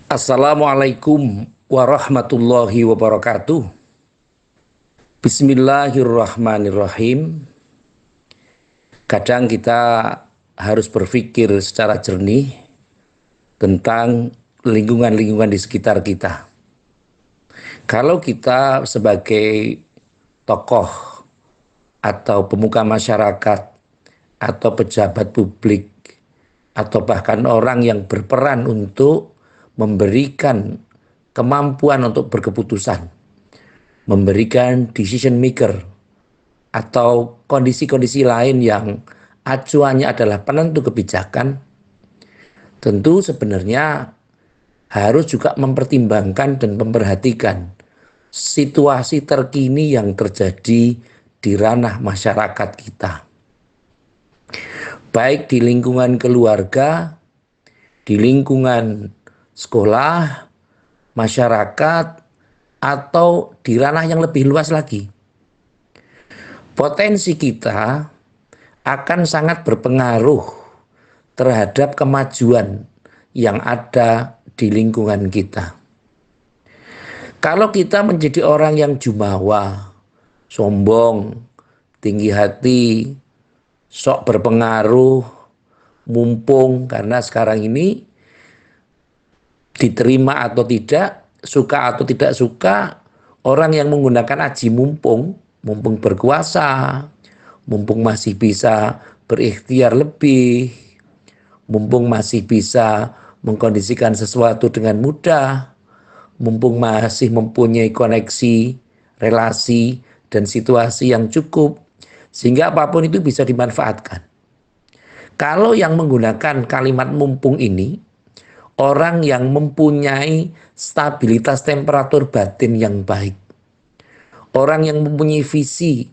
Assalamualaikum warahmatullahi wabarakatuh. Bismillahirrahmanirrahim. Kadang kita harus berpikir secara jernih tentang lingkungan-lingkungan di sekitar kita. Kalau kita sebagai tokoh atau pemuka masyarakat atau pejabat publik atau bahkan orang yang berperan untuk memberikan kemampuan untuk berkeputusan, memberikan decision maker, atau kondisi-kondisi lain yang acuannya adalah penentu kebijakan, tentu sebenarnya harus juga mempertimbangkan dan memperhatikan situasi terkini yang terjadi di ranah masyarakat kita. Baik di lingkungan keluarga, di lingkungan sekolah, masyarakat, atau di ranah yang lebih luas lagi. Potensi kita akan sangat berpengaruh terhadap kemajuan yang ada di lingkungan kita. Kalau kita menjadi orang yang jumawa, sombong, tinggi hati, sok berpengaruh, mumpung, karena sekarang ini diterima atau tidak, suka atau tidak suka, orang yang menggunakan aji mumpung, mumpung berkuasa, mumpung masih bisa berikhtiar lebih, mumpung masih bisa mengkondisikan sesuatu dengan mudah, mumpung masih mempunyai koneksi, relasi, dan situasi yang cukup, sehingga apapun itu bisa dimanfaatkan. Kalau yang menggunakan kalimat mumpung ini, orang yang mempunyai stabilitas temperatur batin yang baik. Orang yang mempunyai visi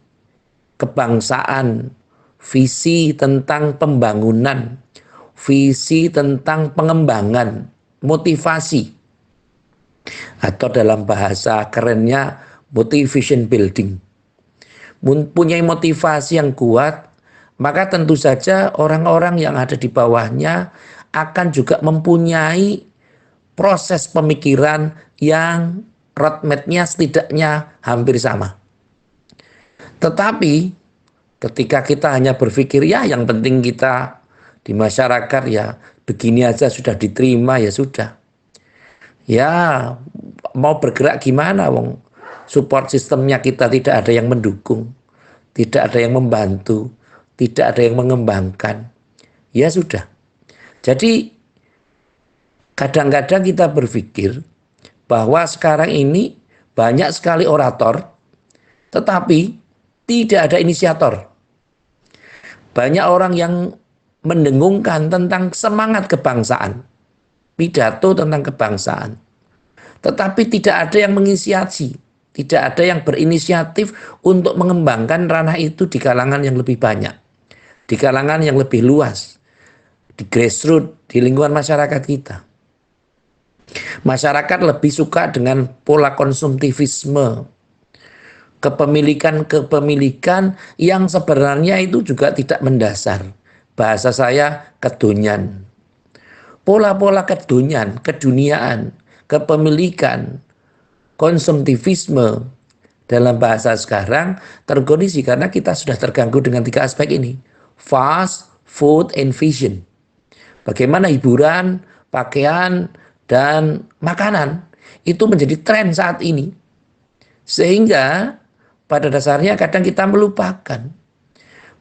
kebangsaan, visi tentang pembangunan, visi tentang pengembangan, motivasi. Atau dalam bahasa kerennya motivation building. Mempunyai motivasi yang kuat, maka tentu saja orang-orang yang ada di bawahnya akan juga mempunyai proses pemikiran yang roadmap-nya setidaknya hampir sama. Tetapi ketika kita hanya berpikir ya yang penting kita di masyarakat ya begini aja sudah diterima ya sudah. Ya mau bergerak gimana wong support sistemnya kita tidak ada yang mendukung, tidak ada yang membantu, tidak ada yang mengembangkan. Ya sudah. Jadi kadang-kadang kita berpikir bahwa sekarang ini banyak sekali orator, tetapi tidak ada inisiator. Banyak orang yang mendengungkan tentang semangat kebangsaan, pidato tentang kebangsaan, tetapi tidak ada yang menginisiasi, tidak ada yang berinisiatif untuk mengembangkan ranah itu di kalangan yang lebih banyak, di kalangan yang lebih luas, di grassroots, di lingkungan masyarakat kita. Masyarakat lebih suka dengan pola konsumtivisme, kepemilikan yang sebenarnya itu juga tidak mendasar. Bahasa saya kedunian. Pola-pola keduniaan, kepemilikan, konsumtivisme dalam bahasa sekarang terkondisi karena kita sudah terganggu dengan tiga aspek ini. Fast, food, and vision. Bagaimana hiburan, pakaian, dan makanan itu menjadi tren saat ini. Sehingga pada dasarnya kadang kita melupakan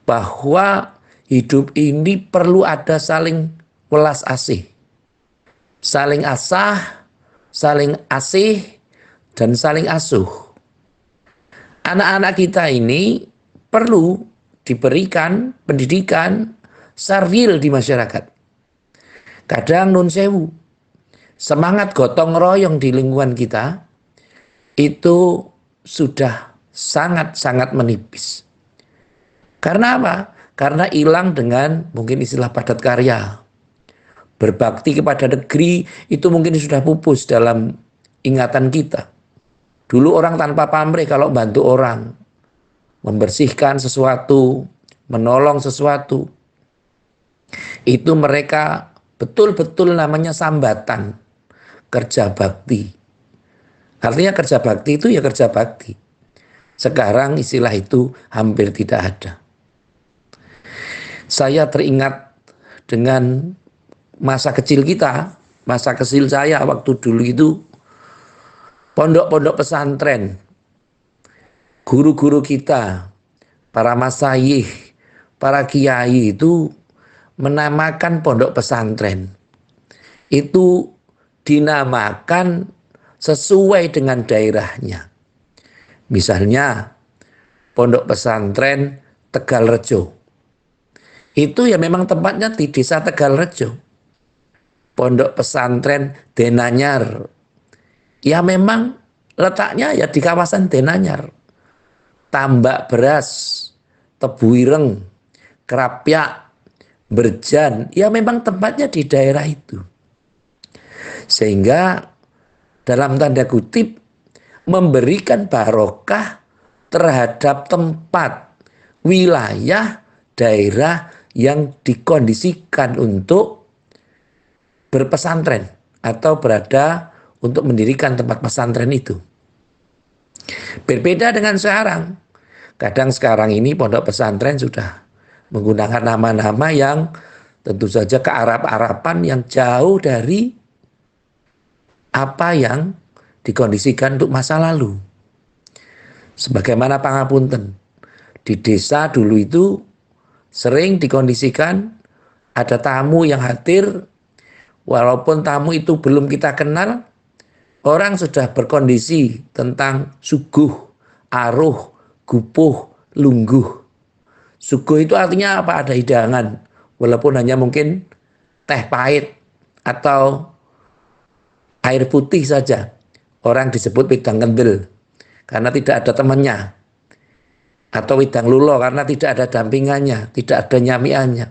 bahwa hidup ini perlu ada saling welas asih. Saling asah, saling asih, dan saling asuh. Anak-anak kita ini perlu diberikan pendidikan real di masyarakat. Kadang nun sewu, semangat gotong royong di lingkungan kita itu sudah sangat-sangat menipis. Karena apa? Karena hilang dengan mungkin istilah padat karya. Berbakti kepada negeri itu mungkin sudah pupus dalam ingatan kita. Dulu orang tanpa pamrih kalau bantu orang, membersihkan sesuatu, menolong sesuatu, itu mereka betul-betul namanya sambatan. kerja bakti. Artinya kerja bakti itu ya kerja bakti. Sekarang istilah itu hampir tidak ada. Saya teringat dengan masa kecil kita, masa kecil saya waktu dulu itu pondok-pondok pesantren, guru-guru kita, para masyayikh, para kiai itu menamakan pondok pesantren. Itu dinamakan sesuai dengan daerahnya. Misalnya pondok pesantren Tegalrejo. Itu ya memang tempatnya di desa Tegalrejo. Pondok pesantren Denanyar. Ya memang letaknya ya di kawasan Denanyar. Tambak Beras, Tebu Ireng, Krapyak, Berjan, ya memang tempatnya di daerah itu. Sehingga dalam tanda kutip memberikan barokah terhadap tempat, wilayah, daerah yang dikondisikan untuk berpesantren atau berada untuk mendirikan tempat pesantren itu. Berbeda dengan sekarang. Kadang sekarang ini pondok pesantren sudah menggunakan nama-nama yang tentu saja kearab-araban yang jauh dari apa yang dikondisikan untuk masa lalu. Sebagaimana pangapunten, di desa dulu itu sering dikondisikan ada tamu yang hadir, walaupun tamu itu belum kita kenal, orang sudah berkondisi tentang suguh, aruh, gupuh, lungguh. Suguh itu artinya apa? Ada hidangan, walaupun hanya mungkin teh pahit atau air putih saja. Orang disebut wedang kendel karena tidak ada temannya, atau wedang lulo karena tidak ada dampingannya, tidak ada nyamiannya.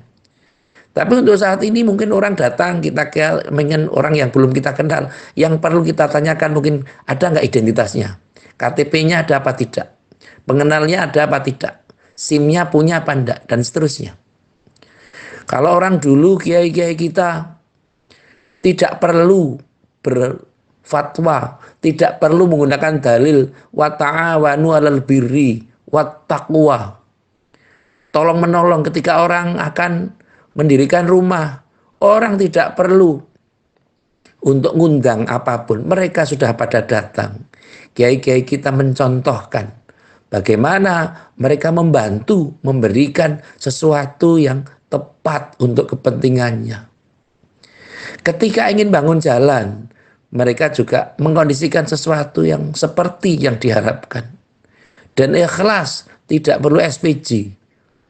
Tapi untuk saat ini mungkin orang datang, kita ingin orang yang belum kita kenal, yang perlu kita tanyakan mungkin ada nggak identitasnya, KTP-nya ada apa tidak, pengenalnya ada apa tidak, SIM-nya punya apa enggak, dan seterusnya. Kalau orang dulu kiai-kiai kita tidak perlu berfatwa, tidak perlu menggunakan dalil wa ta'awanu 'alal birri wat taqwa. Tolong menolong ketika orang akan mendirikan rumah, orang tidak perlu untuk ngundang apapun, mereka sudah pada datang. Kiai-kiai kita mencontohkan bagaimana mereka membantu memberikan sesuatu yang tepat untuk kepentingannya. Ketika ingin bangun jalan, mereka juga mengkondisikan sesuatu yang seperti yang diharapkan. Dan ikhlas, tidak perlu SPG,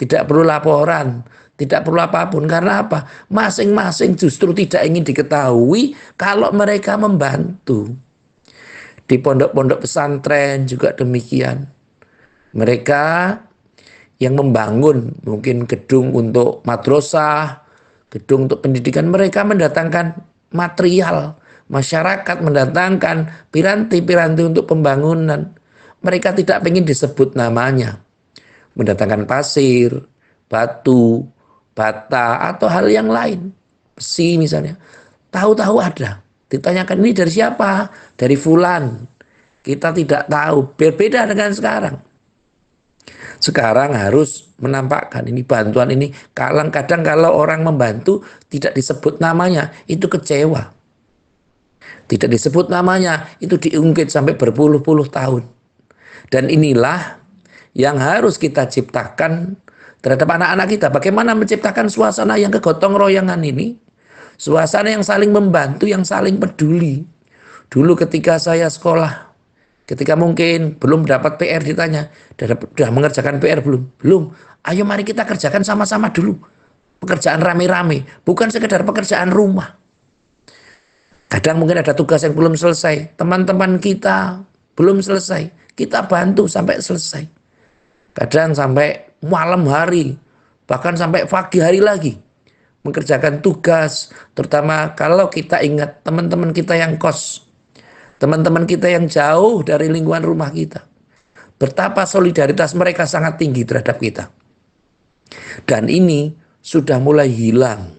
tidak perlu laporan, tidak perlu apapun. Karena apa? Masing-masing justru tidak ingin diketahui kalau mereka membantu. Di pondok-pondok pesantren juga demikian. Mereka yang membangun mungkin gedung untuk madrasah, gedung untuk pendidikan, mereka mendatangkan material, masyarakat mendatangkan piranti-piranti untuk pembangunan. Mereka tidak ingin disebut namanya, mendatangkan pasir, batu, bata, atau hal yang lain, besi misalnya. Tahu-tahu ada, ditanyakan ini dari siapa? Dari fulan. Kita tidak tahu, berbeda dengan sekarang. Sekarang harus menampakkan ini bantuan ini. Kadang kalau orang membantu tidak disebut namanya, itu kecewa. Tidak disebut namanya, itu diungkit sampai berpuluh-puluh tahun. Dan inilah yang harus kita ciptakan terhadap anak-anak kita. Bagaimana menciptakan suasana yang kegotong royongan ini? Suasana yang saling membantu, yang saling peduli. Dulu ketika saya sekolah, ketika mungkin belum dapat PR ditanya, sudah mengerjakan PR belum? Belum. Ayo mari kita kerjakan sama-sama dulu. Pekerjaan rame-rame, bukan sekedar pekerjaan rumah. Kadang mungkin ada tugas yang belum selesai, teman-teman kita belum selesai, kita bantu sampai selesai. Kadang sampai malam hari, bahkan sampai pagi hari lagi mengerjakan tugas, terutama kalau kita ingat teman-teman kita yang kos, teman-teman kita yang jauh dari lingkungan rumah kita, betapa solidaritas mereka sangat tinggi terhadap kita. Dan ini sudah mulai hilang.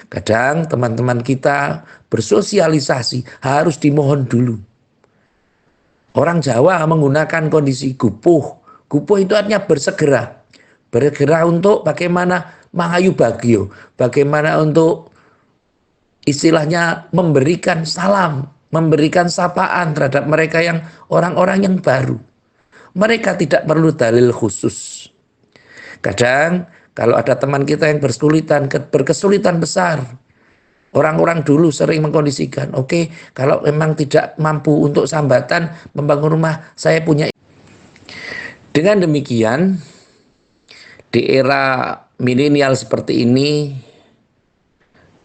Kadang teman-teman kita bersosialisasi harus dimohon dulu. Orang Jawa menggunakan kondisi gupuh. Gupuh itu artinya bersegera. Bergerak untuk bagaimana mangayu bagio. Bagaimana untuk istilahnya memberikan salam, memberikan sapaan terhadap mereka yang orang-orang yang baru. Mereka tidak perlu dalil khusus. Kadang kalau ada teman kita yang berkesulitan besar, orang-orang dulu sering mengkondisikan, oke, kalau memang tidak mampu untuk sambatan membangun rumah, saya punya. Dengan demikian, di era milenial seperti ini,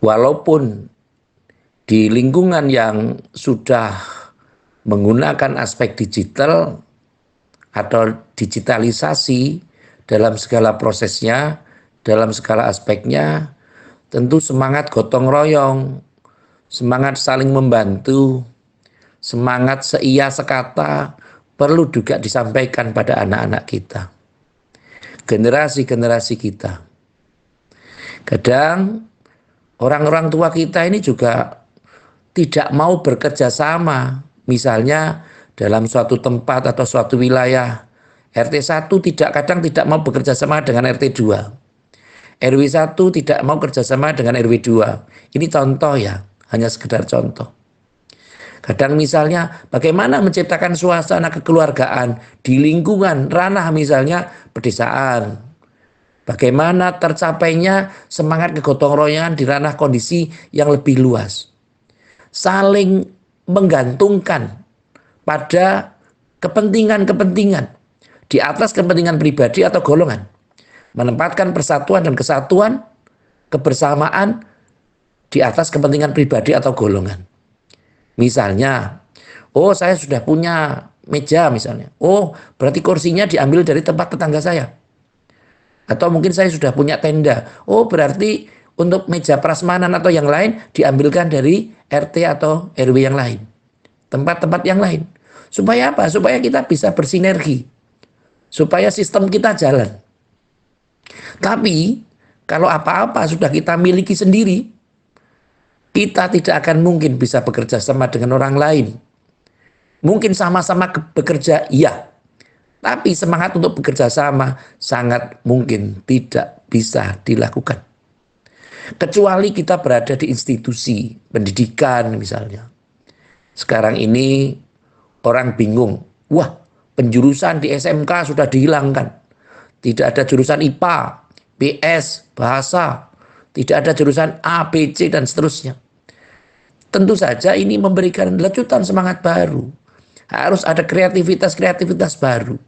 walaupun di lingkungan yang sudah menggunakan aspek digital atau digitalisasi dalam segala prosesnya, dalam segala aspeknya, tentu semangat gotong royong, semangat saling membantu, semangat seia sekata perlu juga disampaikan pada anak-anak kita, generasi-generasi kita. Kadang orang-orang tua kita ini juga tidak mau bekerja sama, misalnya dalam suatu tempat atau suatu wilayah, RT 1 kadang tidak mau bekerja sama dengan RT 2. RW 1 tidak mau kerjasama dengan RW 2. Ini contoh ya, hanya sekedar contoh. Kadang misalnya bagaimana menciptakan suasana kekeluargaan di lingkungan ranah misalnya pedesaan. Bagaimana tercapainya semangat kegotong royongan di ranah kondisi yang lebih luas. Saling menggantungkan pada kepentingan-kepentingan di atas kepentingan pribadi atau golongan. Menempatkan persatuan dan kesatuan, kebersamaan di atas kepentingan pribadi atau golongan. Misalnya, oh saya sudah punya meja misalnya. Oh berarti kursinya diambil dari tempat tetangga saya. Atau mungkin saya sudah punya tenda. Oh berarti untuk meja prasmanan atau yang lain diambilkan dari RT atau RW yang lain. Tempat-tempat yang lain. Supaya apa? Supaya kita bisa bersinergi. Supaya sistem kita jalan. Tapi kalau apa-apa sudah kita miliki sendiri, kita tidak akan mungkin bisa bekerja sama dengan orang lain. Mungkin sama-sama bekerja, iya. Tapi semangat untuk bekerja sama sangat mungkin tidak bisa dilakukan. Kecuali kita berada di institusi pendidikan misalnya. Sekarang ini orang bingung. Wah, penjurusan di SMK sudah dihilangkan. Tidak ada jurusan IPA, PS, bahasa, tidak ada jurusan A, B, C, dan seterusnya. Tentu saja ini memberikan lecutan semangat baru. Harus ada kreativitas-kreativitas baru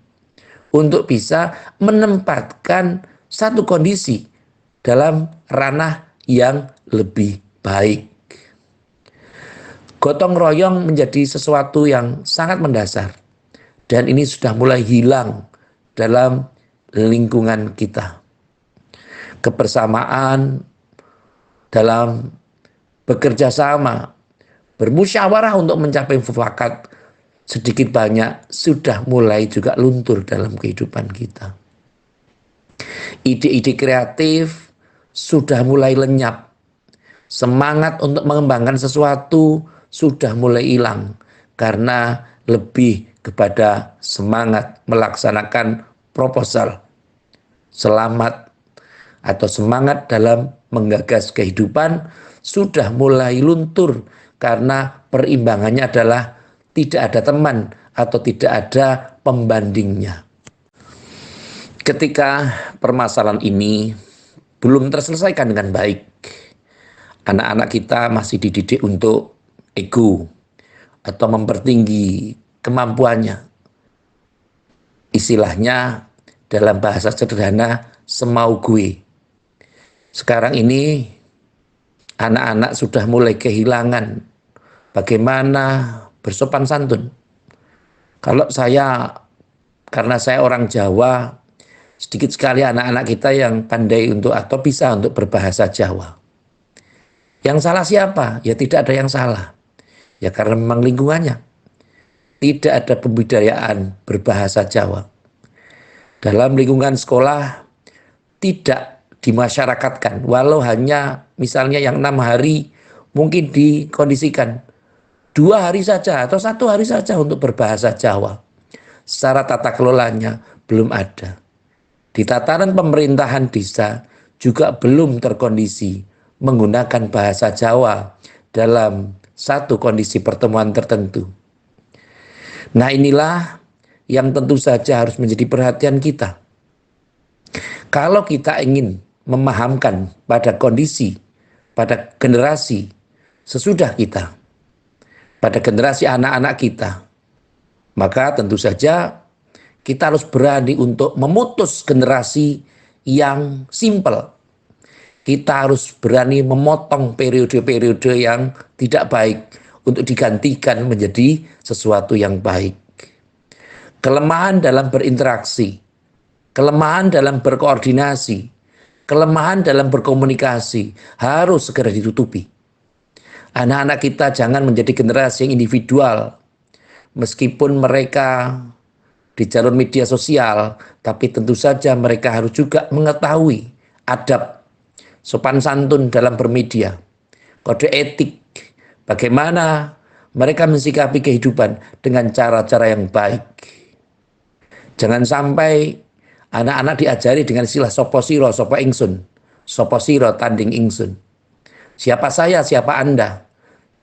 untuk bisa menempatkan satu kondisi dalam ranah yang lebih baik. Gotong royong menjadi sesuatu yang sangat mendasar dan ini sudah mulai hilang dalam lingkungan kita. Kebersamaan dalam bekerja sama, bermusyawarah untuk mencapai mufakat sedikit banyak sudah mulai juga luntur dalam kehidupan kita. Ide-ide kreatif sudah mulai lenyap. Semangat untuk mengembangkan sesuatu sudah mulai hilang karena lebih kepada semangat melaksanakan proposal. Selamat atau semangat dalam menggagas kehidupan sudah mulai luntur karena perimbangannya adalah tidak ada teman atau tidak ada pembandingnya. Ketika permasalahan ini belum terselesaikan dengan baik, anak-anak kita masih dididik untuk ego atau mempertinggi kemampuannya. Istilahnya dalam bahasa sederhana semau gue. Sekarang ini anak-anak sudah mulai kehilangan bagaimana bersopan santun. Karena saya orang Jawa, sedikit sekali anak-anak kita yang pandai untuk atau bisa untuk berbahasa Jawa. Yang salah siapa? Ya tidak ada yang salah. Ya karena memang lingkungannya. Tidak ada pembudayaan berbahasa Jawa. Dalam lingkungan sekolah tidak dimasyarakatkan, walau hanya misalnya yang 6 hari mungkin dikondisikan 2 hari saja atau 1 hari saja untuk berbahasa Jawa. Secara tata kelolanya belum ada. Di tataran pemerintahan desa juga belum terkondisi menggunakan bahasa Jawa dalam satu kondisi pertemuan tertentu. Nah, inilah yang tentu saja harus menjadi perhatian kita. Kalau kita ingin memahamkan pada kondisi, pada generasi sesudah kita, pada generasi anak-anak kita, maka tentu saja kita harus berani untuk memutus generasi yang simpel. Kita harus berani memotong periode-periode yang tidak baik untuk digantikan menjadi sesuatu yang baik. Kelemahan dalam berinteraksi, kelemahan dalam berkoordinasi, kelemahan dalam berkomunikasi harus segera ditutupi. Anak-anak kita jangan menjadi generasi yang individual, meskipun mereka di jalur media sosial, tapi tentu saja mereka harus juga mengetahui adab, sopan santun dalam bermedia, kode etik, bagaimana mereka mensikapi kehidupan dengan cara-cara yang baik. Jangan sampai anak-anak diajari dengan istilah sopo siro, sopo ingsun, sopo siro tanding ingsun. Siapa saya, siapa Anda,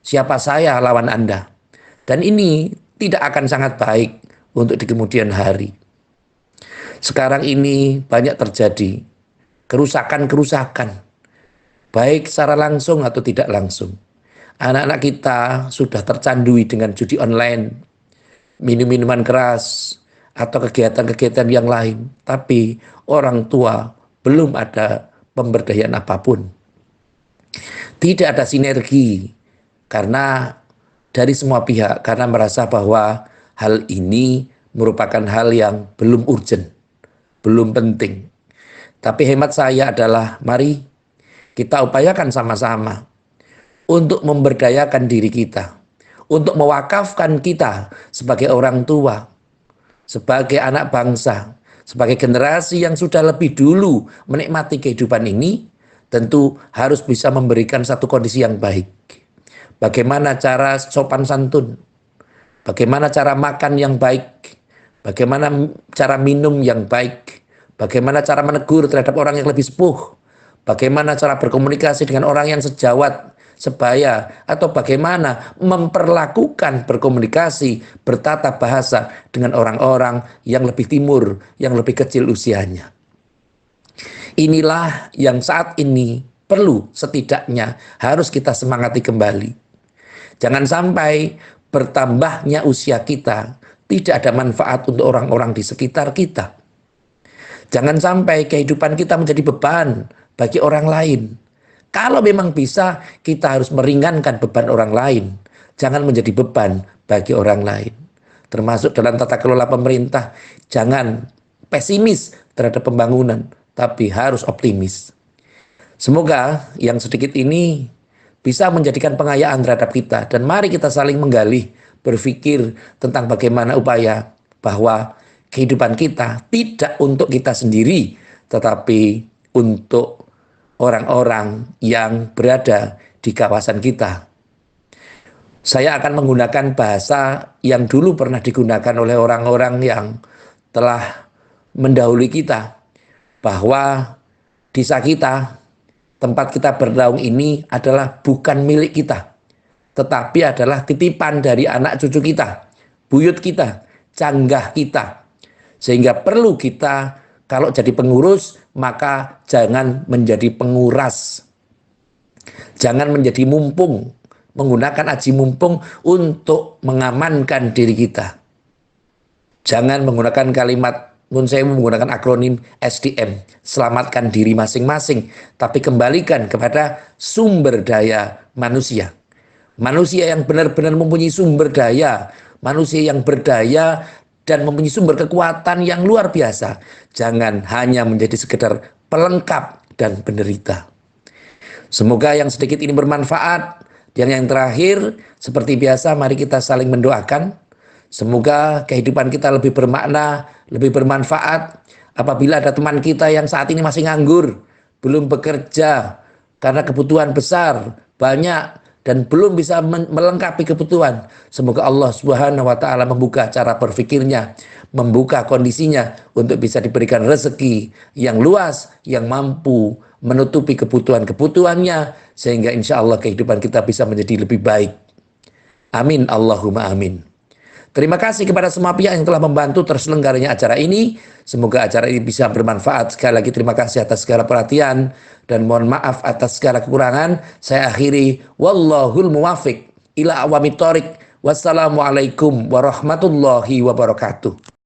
siapa saya lawan Anda. Dan ini tidak akan sangat baik untuk di kemudian hari. Sekarang ini banyak terjadi kerusakan-kerusakan, baik secara langsung atau tidak langsung. Anak-anak kita sudah tercandui dengan judi online, minum-minuman keras, atau kegiatan-kegiatan yang lain. Tapi orang tua belum ada pemberdayaan apapun. Tidak ada sinergi karena dari semua pihak, karena merasa bahwa hal ini merupakan hal yang belum urgent, belum penting. Tapi hemat saya adalah mari kita upayakan sama-sama untuk memberdayakan diri kita, untuk mewakafkan kita sebagai orang tua, sebagai anak bangsa, sebagai generasi yang sudah lebih dulu menikmati kehidupan ini, tentu harus bisa memberikan satu kondisi yang baik. Bagaimana cara sopan santun, bagaimana cara makan yang baik, bagaimana cara minum yang baik, bagaimana cara menegur terhadap orang yang lebih sepuh, bagaimana cara berkomunikasi dengan orang yang sejawat, sebaya, atau bagaimana memperlakukan berkomunikasi, bertatap bahasa dengan orang-orang yang lebih timur, yang lebih kecil usianya. Inilah yang saat ini perlu setidaknya harus kita semangati kembali. Jangan sampai bertambahnya usia kita tidak ada manfaat untuk orang-orang di sekitar kita. Jangan sampai kehidupan kita menjadi beban bagi orang lain. Kalau memang bisa, kita harus meringankan beban orang lain. Jangan menjadi beban bagi orang lain. Termasuk dalam tata kelola pemerintah, jangan pesimis terhadap pembangunan, tapi harus optimis. Semoga yang sedikit ini bisa menjadikan pengayaan terhadap kita. Dan mari kita saling menggali, berpikir tentang bagaimana upaya bahwa kehidupan kita tidak untuk kita sendiri, tetapi untuk orang-orang yang berada di kawasan kita. Saya akan menggunakan bahasa yang dulu pernah digunakan oleh orang-orang yang telah mendahului kita, bahwa desa kita, tempat kita bernaung ini adalah bukan milik kita, tetapi adalah titipan dari anak cucu kita, buyut kita, canggah kita. Sehingga perlu kita, kalau jadi pengurus, maka jangan menjadi penguras. Jangan menjadi mumpung, menggunakan aji mumpung untuk mengamankan diri kita. Jangan menggunakan kalimat, saya menggunakan akronim SDM, selamatkan diri masing-masing, tapi kembalikan kepada sumber daya manusia. Manusia yang benar-benar mempunyai sumber daya, manusia yang berdaya dan mempunyai sumber kekuatan yang luar biasa. Jangan hanya menjadi sekedar pelengkap dan penderita. Semoga yang sedikit ini bermanfaat. Dan yang terakhir, seperti biasa, mari kita saling mendoakan. Semoga kehidupan kita lebih bermakna, lebih bermanfaat. Apabila ada teman kita yang saat ini masih nganggur, belum bekerja karena kebutuhan besar, banyak, dan belum bisa melengkapi kebutuhan. Semoga Allah Subhanahu wa taala membuka cara berpikirnya, membuka kondisinya untuk bisa diberikan rezeki yang luas, yang mampu menutupi kebutuhan-kebutuhannya, sehingga insya Allah kehidupan kita bisa menjadi lebih baik. Amin, Allahumma amin. Terima kasih kepada semua pihak yang telah membantu terselenggaranya acara ini. Semoga acara ini bisa bermanfaat. Sekali lagi terima kasih atas segala perhatian dan mohon maaf atas segala kekurangan. Saya akhiri, wallahul muwafiq ila awamit thoriq. Wassalamualaikum warahmatullahi wabarakatuh.